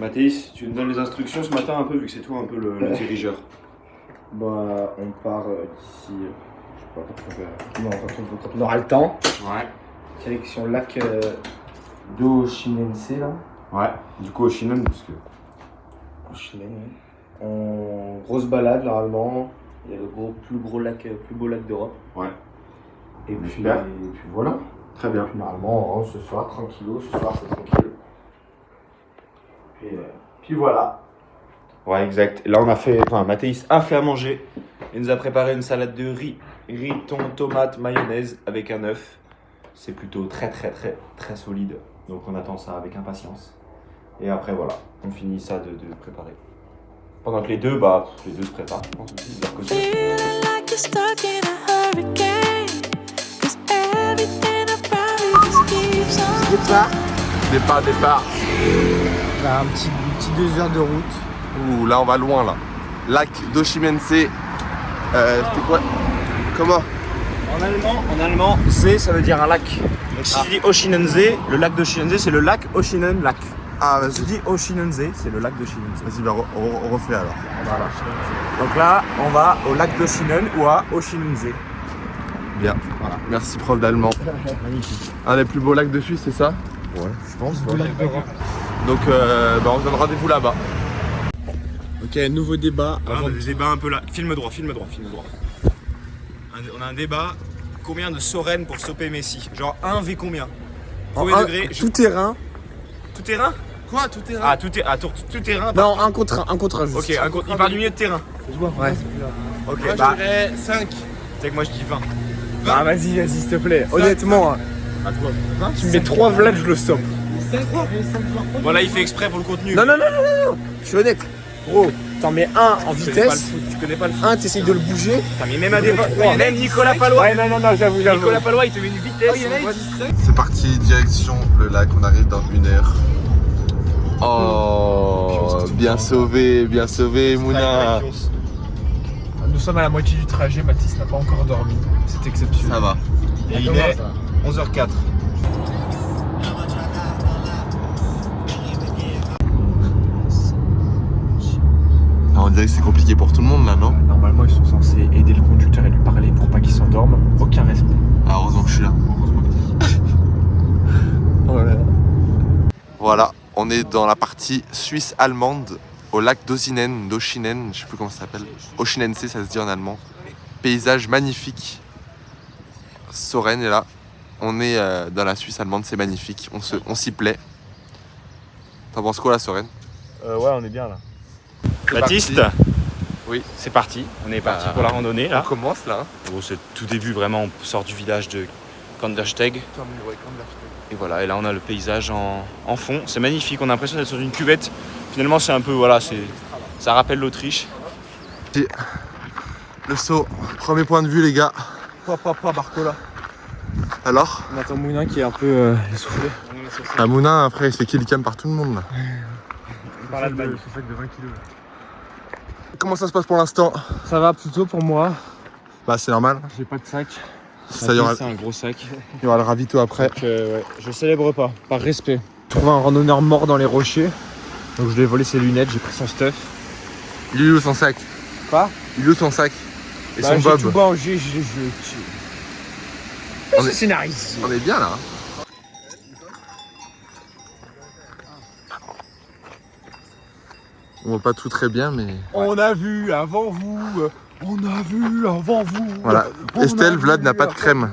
Mathéis, tu nous donnes les instructions ce matin un peu, vu que c'est toi un peu le dirigeur. Bah, on part d'ici, je sais pas, quand on aura le temps. Ouais. Direction lac d'Oshinense là. Ouais, du coup Oshinen, parce que... Oshinen, ouais. On grosse balade normalement. Il y a le plus beau lac d'Europe. Ouais. Et puis, Super. Voilà. Très bien. Puis normalement, on rentre ce soir tranquillo. Ce soir, c'est tranquille. Puis voilà. Ouais, exact. Là, on a fait... Enfin, Mathéis a fait à manger. Il nous a préparé une salade de riz. Riz, thon, tomate, mayonnaise avec un œuf. C'est plutôt très solide. Donc on attend ça avec impatience. Et après, voilà, on finit ça de préparer. Pendant que les deux se préparent, je pense aussi, de leur côté. Départ. Là, un petit 2 heures de route. Ouh, là on va loin là. Lac d'Oshimense. C'était quoi? Comment? En allemand, ça veut dire un lac. Donc si tu dis Oshinense, le lac d'Oshinense, c'est le lac Oshinen Lac. Ah, Si tu dis Oshinense, c'est le lac d'Oshinense. Vas-y, bah, on refait alors. Voilà. Donc là, on va au lac d'Oshinen ou à Oshinense. Bien. Voilà. Merci prof d'allemand. Magnifique. Un des plus beaux lacs de Suisse, c'est ça? Ouais, je pense. Donc on se donne rendez-vous là-bas. Ok, nouveau débat. On a des débats un peu là. Filme droit. On a un débat. Combien de Soren pour stopper Messi? Genre 1 v combien? Premier degré. Tout terrain. Tout terrain? Quoi, tout terrain? Ah, tout terrain. Non, un contre un juste. Ok, il part du milieu de terrain. Ouais. Ok, Moi bah, je dirais 5. tu sais que moi je dis 20. Bah vas-y, s'il te plaît. Honnêtement, À toi. 20? tu me mets 3 vlads, je le stoppe. Bon, là, il fait exprès pour le contenu. Non. Je suis honnête. Gros, t'en mets un en vitesse. Tu connais pas le foot. Un, t'essayes de le bouger. T'as mis même un débat. Même Nicolas Palois. Ouais, non, j'avoue. Nicolas Palois, il te met une vitesse. C'est parti, direction le lac, on arrive dans 1 heure. Oh, bien sauvé, Mouna. Nous sommes à la moitié du trajet, Mathis n'a pas encore dormi. C'est exceptionnel. Ça va. Et il est 11h04. Ah, on dirait que c'est compliqué pour tout le monde là, non? Normalement, ils sont censés aider le conducteur et lui parler pour pas qu'il s'endorme. Aucun respect. Ah, heureusement que je suis là. Voilà, on est dans la partie suisse-allemande, au lac d'Oshinen, je sais plus comment ça s'appelle. Oshinense, ça se dit en allemand. Paysage magnifique. Soren est là. On est dans la Suisse allemande, c'est magnifique. On s'y plaît. T'en penses quoi là, Soren? Ouais, on est bien là. C'est Baptiste, parti. Oui. c'est parti. On est parti pour la randonnée On là. commence là. Bon, c'est tout début vraiment, on sort du village de Kandersteg. Et voilà, et là on a le paysage en fond. C'est magnifique, on a l'impression d'être sur une cuvette. Finalement, c'est un peu, voilà, ça rappelle l'Autriche. Le saut, premier point de vue les gars. Pas Barcola. Alors? On attend Moulin qui est un peu essoufflé. La Mouna, après, il se fait kill cam par tout le monde là. Par l'Allemagne. Ce sac de 20 kilos. Comment ça se passe pour l'instant? Ça va plutôt pour moi. Bah c'est normal. J'ai pas de sac. Ça y aura, C'est un gros sac. il y aura le ravito après. Donc, ouais, je célèbre pas, par respect. J'ai trouvé un randonneur mort dans les rochers. Donc je lui ai volé ses lunettes, j'ai pris son stuff. Il est où son sac? Quoi? Il est où son sac? Et son J'ai bob? tout mangé, On est- scénariste. On est bien là. On voit pas tout très bien mais... On a vu avant vous. Voilà. Estelle, Vlad n'a pas de crème.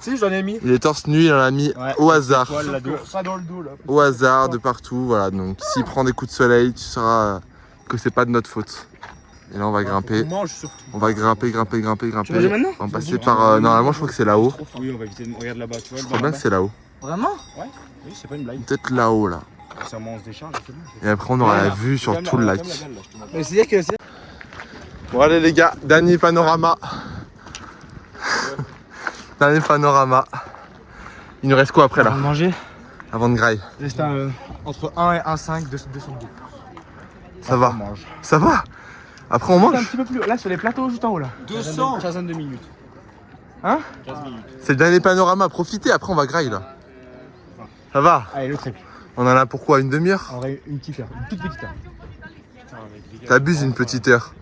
Si, j'en ai mis. Il est torse nu, il en a mis au hasard. Pas dans le dos là. Au hasard, de partout. Voilà, donc s'il prend des coups de soleil, tu sauras que c'est pas de notre faute. Et là on va grimper. On mange surtout. On va grimper. Tu veux manger maintenant? On va passer par... normalement je crois que c'est là-haut. Oui, on va éviter de regarde là-bas, tu vois. Je crois bien que c'est là-haut. Vraiment? Oui, c'est pas une blague. Peut-être là-haut là. Sincèrement, on se décharge, c'est bon. Et après on aura la vue sur tout le lac. Mais c'est-à-dire que c'est... Bon allez les gars, dernier panorama. Dernier panorama. Il nous reste quoi après là? manger. Avant de graille. Il reste entre 1 et 1,5 de son goût. Ça va. On mange. Ça va. Après on Un mange. petit peu plus, là sur les plateaux juste en haut là. 200. Quinzaine de minutes. Hein? 15 minutes. C'est le dernier panorama, profitez, après on va graille là. Ça va. Allez, le trip. On en a pour quoi, une demi-heure? En vrai, une petite heure, une toute petite heure. T'abuses une petite heure.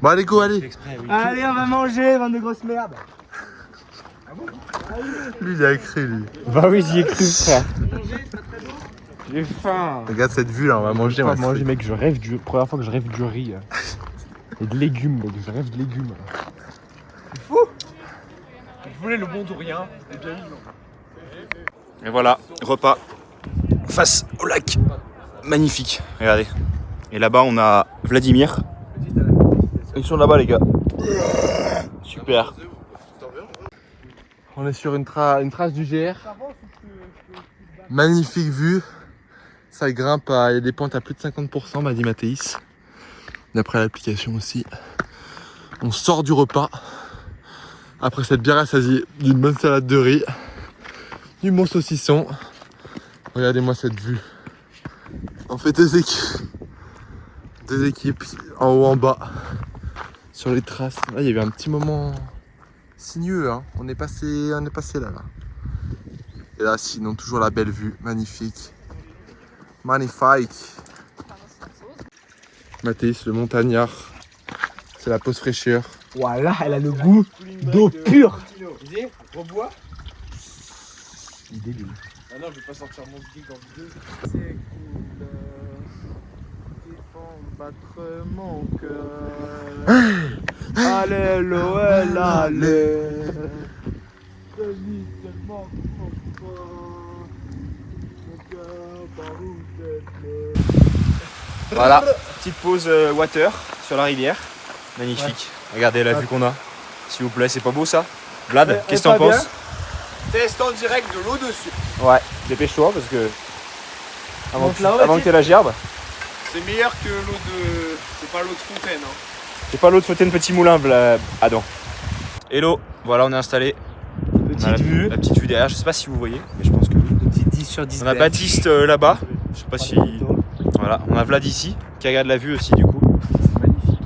Bon allez go, allez. Allez, on va manger, bande de grosses merdes. Lui il a écrit lui. Bah oui, j'y ai cru, frère. J'ai faim. Regarde cette vue là, on va manger. On va manger, mec, je rêve du... Première fois que je rêve du riz. Et de légumes, mec, je rêve de légumes. C'est fou. Je voulais le bon ou rien, et bien non. Et voilà, repas face au lac. Magnifique, regardez. Et là-bas, on a Vladimir. Ils sont là-bas, les gars. Super. On est sur une trace du GR. Magnifique vue. Ça grimpe, il y a des pentes à plus de 50%, m'a dit Mathéis. D'après l'application aussi. On sort du repas. Après s'être bien rassasié d'une bonne salade de riz. Du bon saucisson. Regardez-moi cette vue. On fait deux équipes en haut, en bas. Sur les traces. Là, il y a eu un petit moment sinueux. Hein. On est passé là. Et là, sinon, toujours la belle vue. Magnifique. Magnifique. Mathéis, le montagnard. C'est la pause fraîcheur. Voilà, elle a le goût d'eau pure. Rebois. Idée de... Ah non, je vais pas sortir mon stick en vidéo. C'est cool. Battre mon cœur. Allez, l'OL, allez. Voilà, petite pause water sur la rivière. Magnifique. Regardez la vue qu'on a. S'il vous plaît, c'est pas beau ça? Vlad, qu'est-ce que t'en penses? Test en direct de l'eau dessus. Ouais, dépêche-toi parce que. Monte là-haut, Avant que t'aies la gerbe. C'est meilleur que l'eau de. C'est pas l'eau de fontaine. Hein. C'est pas l'eau de Fontaine Petit Moulin, Adam. Hello, voilà, on est installé. On a la petite vue derrière, je sais pas si vous voyez, mais je pense que oui. Petit 10 sur 10. On a Baptiste là-bas, je sais pas si. Voilà, on a Vlad ici, qui regarde la vue aussi du coup.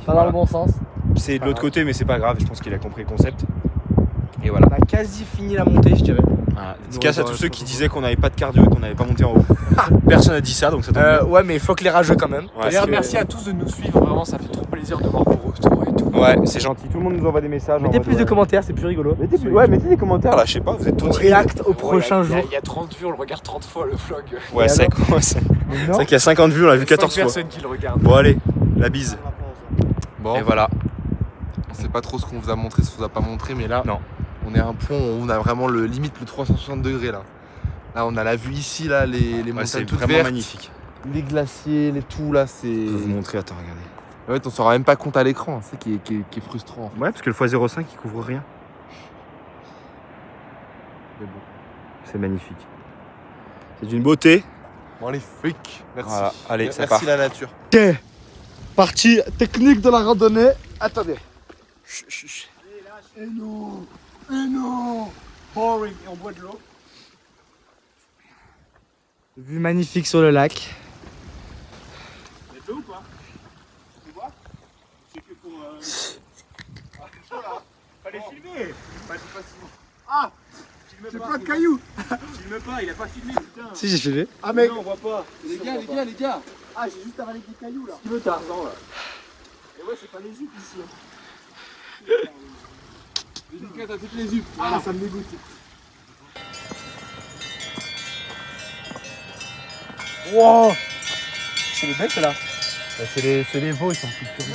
Pas dans le bon sens. C'est de l'autre côté, mais c'est pas grave, je pense qu'il a compris le concept. Et voilà. On a quasi fini la montée, je dirais. Voilà. Dédicace à tous ceux qui disaient qu'on n'avait pas de cardio et qu'on n'avait pas monté en haut. Personne n'a dit ça, donc ça tombe bien. Ouais, mais il faut que les rageux quand même. Ouais, D'ailleurs, c'est- merci à tous de nous suivre. Vraiment, ça fait trop plaisir de voir vos retours et tout. Ouais, c'est gentil. Tout le monde nous envoie des messages. Mettez plus de commentaires, c'est plus rigolo. Mettez des commentaires là, je sais pas, vous êtes On tous. réacte au prochain jour. Il y a 30 vues, on le regarde 30 fois le vlog. Ouais, c'est quoi c'est Non. vrai qu'il y a 50 vues, on l'a vu 14 fois. personnes qui le regardent. Bon, allez, la bise. Bon, Et voilà. on sait pas trop ce qu'on vous a montré, ce qu'on vous a pas montré, mais là, Non. on est à un point où on a vraiment limite le 360 degrés là. Là, on a la vue ici, là, les Ouais, montagnes c'est toutes vraiment vertes, magnifique. les glaciers, les tout là, c'est. Je vais vous montrer, attends, regardez. En fait, on s'en rend même pas compte à l'écran, c'est ça qui est frustrant. Ouais, parce que le x05 il couvre rien. Mais bon. C'est magnifique. C'est d'une beauté. Magnifique, merci. Voilà, allez, ça merci part. la nature. Ok, partie technique de la randonnée. Attendez. Et nous, boring, et on boit de l'eau. Vue magnifique sur le lac. Il y a de l'eau ou pas? Tu vois? C'est que pour. Ah, c'est chaud là. Fallait filmer. Pas si. Ah! Filme pas de cailloux. Filme pas, il a pas filmé, putain. Si, j'ai filmé. Ah mec, non, on voit pas. Les gars. Ah, j'ai juste avalé des cailloux là. Tu veux Tarzan là? Et ouais, c'est pas les yeux ici. Hein. Les t'as toutes les yeux. Ah, ça me dégoûte. Wow. C'est les belles celles-là. C'est les veaux, ils sont plus curieux.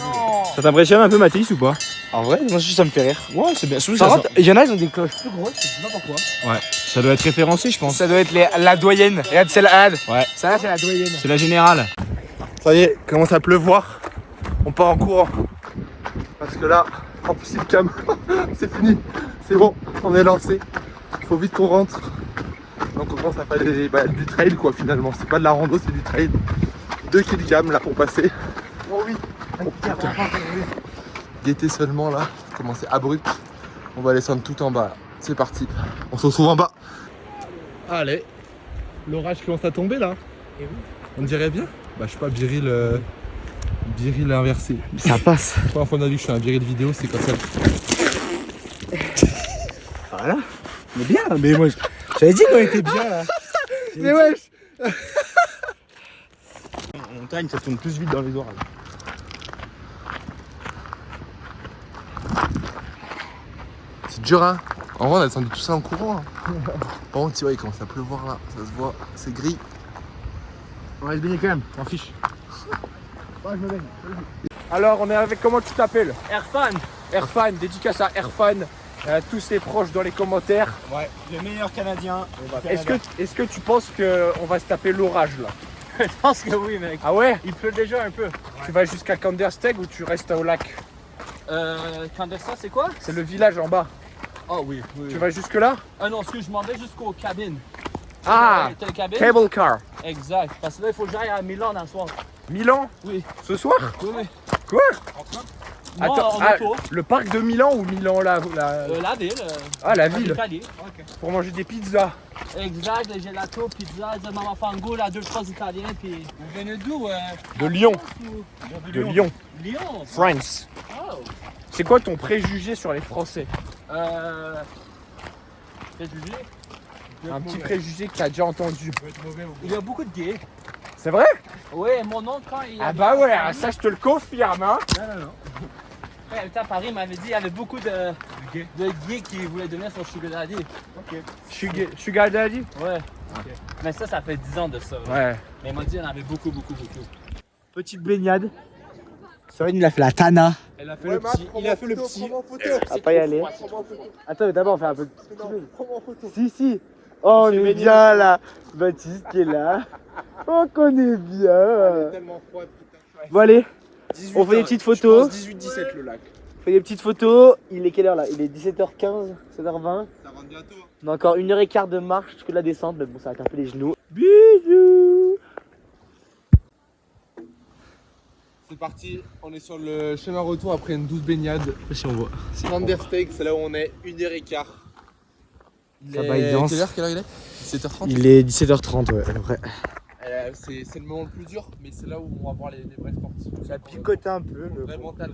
Ça t'impressionne un peu, Mathis, ou pas? En vrai, moi ça me fait rire. Ouais, c'est bien. Par contre, il y en a, ils ont des cloches plus grosses, je sais pas pourquoi. Ouais, ça doit être référencé, je pense. Ça doit être la doyenne. Regarde celle-là. Ouais. Ça là, c'est la doyenne. C'est la générale. Ça y est, commence à pleuvoir. On part en courant. Parce que là, en plus c'est le cam. C'est fini. C'est bon, on est lancé. Il faut vite qu'on rentre. Donc on commence à faire du trail quoi finalement. C'est pas de la rando, c'est du trail. 2 kg là pour passer. Oh oui. Guettez seulement là. Commencer abrupt. On va descendre tout en bas. C'est parti. On se retrouve en bas. Allez. L'orage commence à tomber là. Et oui. On dirait bien. Bah je sais pas, Biril inversé. Ça passe. La première fois qu'on a vu que je fais un Biril vidéo, c'est comme ça. Voilà. Mais bien, mais moi j'avais dit qu'on était bien là. Mais wesh. montagne, ça tourne plus vite dans les orages. C'est dur, hein. En vrai, on a descendu tout ça en courant. Hein. Par contre, tu vois, il commence à pleuvoir là. Ça se voit, c'est gris. On va se baigner quand même, on fiche. Ouais, je me baigne. Alors, on est avec, comment tu t'appelles? Erfan. Erfan, dédicace à Erfan. Tous ses proches dans les commentaires. Ouais, le meilleur Canadien. Est-ce que tu penses qu'on va se taper l'orage là? Je pense que oui, mec. Ah ouais? Il pleut déjà un peu. Tu vas jusqu'à Kandersteg ou tu restes au lac? Kandersteg, c'est quoi? C'est le village en bas. Oh oui. Tu vas jusque là? Ah non, excuse, je m'en vais jusqu'aux cabines. Ah! T'as les cabines? Cable car. Exact. Parce que là, il faut que j'aille à Milan dans le soir. Milan? Oui. Ce soir? Oui, oui. Quoi? Moi, Attends, en auto. le parc de Milan ou Milan la La ville. Ah, la en ville. Italie. Pour manger des pizzas. Exact, les gelato, pizza, de Mama Fango, là, 2-3 Italiens, puis... Vous venez d'où? De Lyon. De Lyon. Lyon. France. Oh. C'est quoi ton préjugé sur les Français? Préjugé? Un petit préjugé que tu as déjà entendu. Il y a beaucoup de gays. C'est vrai? Oui, mon oncle, quand il... Ah bah ouais, ça je te le confirme, hein. Non. Ouais, à Paris, il m'avait dit qu'il y avait beaucoup de gays qui voulaient devenir son sugar daddy. Ok. Sugar daddy? Ouais. Mais ça fait 10 ans de ça. Ouais. Mais il m'a dit qu'il y en avait beaucoup. Petite baignade. Soren, il a fait la tana. Elle a fait le petit. Il a fait le petit. On va pas y aller. Attends, mais d'abord on fait un peu de petit. Si. Oh, on est bien là. Baptiste qui est là. Oh, qu'on est bien. Tellement froid, putain. Bon, allez. On fait des petites photos. 18-17 le lac. On fait des petites photos. Il est quelle heure là? Il est 17h15, 17h20. Ça rentre bientôt. On a encore 1h15 de marche jusque la descente, mais bon, ça va taper les genoux. Bisous. C'est parti, on est sur le chemin retour après une douce baignade. Je sais si on voit. Kandersteg, c'est là où on est, 1h15. Ça baille Quelle heure il est 17h30. Il est 17h30, ouais, à peu près. C'est le moment le plus dur, mais c'est là où on va voir les vrais sportifs. Ça picote un peu, mais Vrai bon. mental.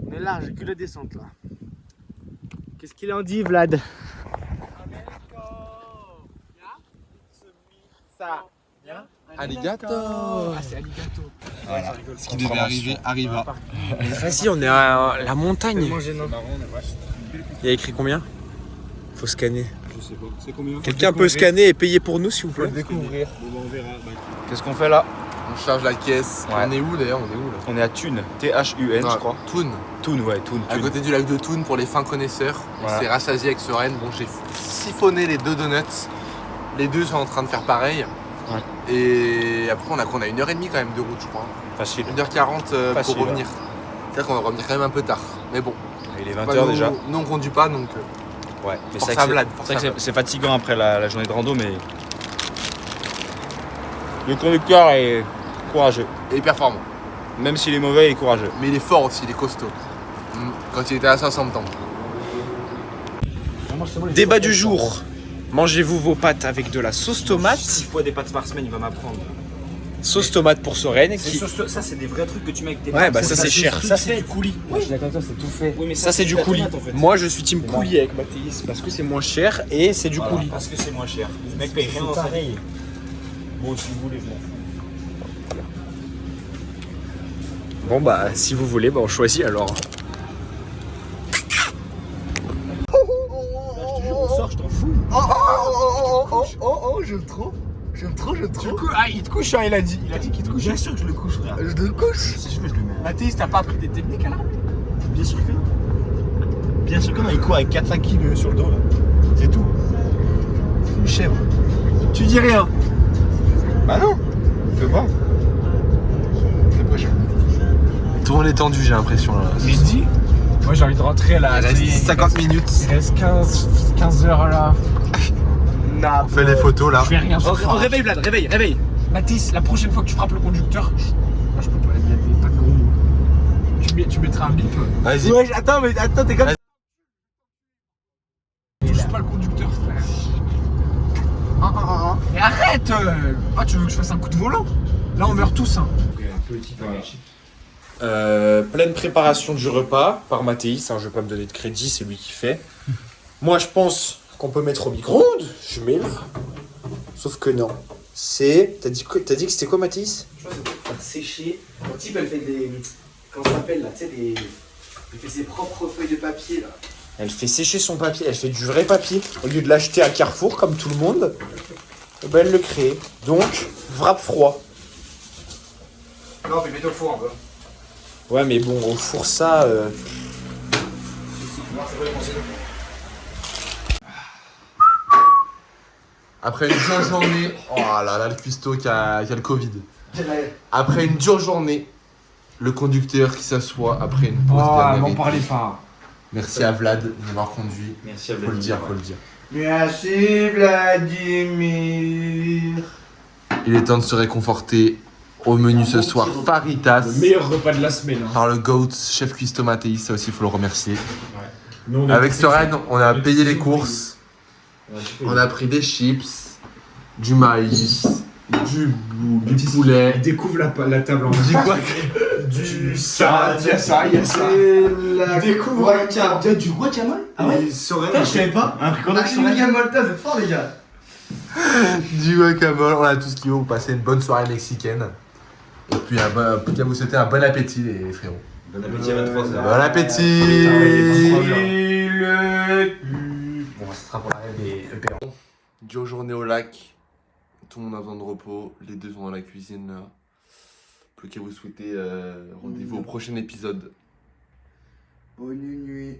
On est large, que la descente là. Qu'est-ce qu'il en dit, Vlad? Alligato. Ah, c'est alligato. Voilà. Ce qui devait arriver arriva. Vas-y, on est à la montagne. Il y a écrit combien? Faut scanner. Je sais pas, c'est combien? Quelqu'un peut scanner et payer pour nous, s'il vous plaît? Découvrir. Bon, on verra. Qu'est-ce qu'on fait là? On charge la caisse. Ouais. On est où d'ailleurs? On est où là? On est à Thun, Thun, je crois. Thun. Thun, ouais, Thun. À côté du lac de Thun pour les fins connaisseurs. On Voilà. s'est rassasié avec Soren. Bon, j'ai siphonné les 2 donuts. Les deux sont en train de faire pareil. Ouais. Et après, on a 1h30 quand même de route, je crois. Facile. 1h40 Facile, pour revenir. C'est-à-dire qu'on va revenir quand même un peu tard. Mais bon. Il est Bah, 20h déjà. Nous, on conduit pas donc. Ouais, mais Force c'est à vrai Vlad, que force c'est à vrai que Vlad. c'est fatigant après la journée de rando, mais le conducteur est courageux. Et performant. Même s'il est mauvais, il est courageux. Mais il est fort aussi, il est costaud. Quand il était à 60 ans. Débat du jour. Mangez-vous vos pâtes avec de la sauce tomate? 6 fois des pâtes par semaine, il va m'apprendre. Sauce tomate pour Soren. Ça, c'est des vrais trucs que tu mets avec tes Ouais, pâtes. bah ça c'est cher. Ça, c'est du coulis. Je suis d'accord, c'est tout fait. Oui, mais Ça c'est du coulis. en fait. Moi je suis team coulis avec Mathéis parce que c'est moins cher et c'est du Voilà, coulis. parce que c'est moins cher. Le mec paye rien dans sa vie. Bon, si vous voulez, je m'en fous. Bon bah si vous voulez, bah on choisit alors. J'aime trop. J'aime trop. Ah, il te couche, hein, il a dit. Il a dit qu'il te couche. Bien sûr que je le couche, frère. Je le couche. Si je veux, je le mets. Mathéis, t'as pas appris des techniques à l'armée? Bien sûr que non. Bien sûr que non, il court avec 4-5 kilos sur le dos là. C'est tout. C'est une chèvre. Tu dis rien. Bah non, je peux pas. Tout le monde est tendu, j'ai l'impression. Là. Midi. Moi j'ai envie de rentrer là. Il reste 50 minutes. Il reste 15 heures là. On fait les photos là. Je vais rien faire. Réveille, Vlad, réveille. Mathis, la prochaine fois que tu frappes le conducteur, moi je peux pas, il y a des pas de gros mots. Tu mettras un bip. Vas-y. Ouais, attends, t'es comme. Touche pas le conducteur, frère. Mais arrête Ah, tu veux que je fasse un coup de volant? Là on meurt tous, hein. Pleine préparation du repas par Mathéis, hein, je vais pas me donner de crédit, c'est lui qui fait. Moi je pense qu'on peut mettre au micro-ondes, je mets là. Sauf que non, c'est... T'as dit que c'était quoi, Mathis? Je crois que c'est pour faire sécher. Mon type, elle fait des. Comment ça s'appelle là? Tu sais, des. Elle fait ses propres feuilles de papier là. Elle fait sécher son papier, elle fait du vrai papier. Au lieu de l'acheter à Carrefour, comme tout le monde, eh ben elle le crée. Donc, wrap froid. Non, mais mets au four un peu. Ouais, mais bon, au four, ça... Après une dure journée... Oh là là, le cuistot qui a le Covid. Après une dure journée, le conducteur qui s'assoit après une pause bien m'en méritée. parlez pas. Merci à Vlad de m'avoir conduit. Merci à Faut le dire, faut le dire. Merci Vladimir. Il est temps de se réconforter. Au menu ce soir, faritas. Le meilleur repas de la semaine. Hein. Par le GOAT, chef cuistot Mathéis, ça aussi il faut le remercier. Nous, on a Avec pris- Soren, on a payé les courses. On a pris des chips, du maïs, du poulet. Il découvre la table en Du quoi? Du ça, il y a ça, il y a ça. la Découvre guacamole. Du guacamole? Ah ouais? Putain, je savais pas. Un On a du guacamole, vous êtes forts les gars. Du guacamole, on a tout ce qu'il faut pour passer une bonne soirée mexicaine. Et puis, à vous souhaiter un bon appétit, les frérots. Bon appétit à 23h. Bon appétit! Bon, ça sera pour la rêve des EP. Dure journée au lac. Tout le monde a besoin de repos. Les deux sont dans la cuisine là. Plus qu'à vous souhaiter rendez-vous au prochain épisode. Bonne nuit.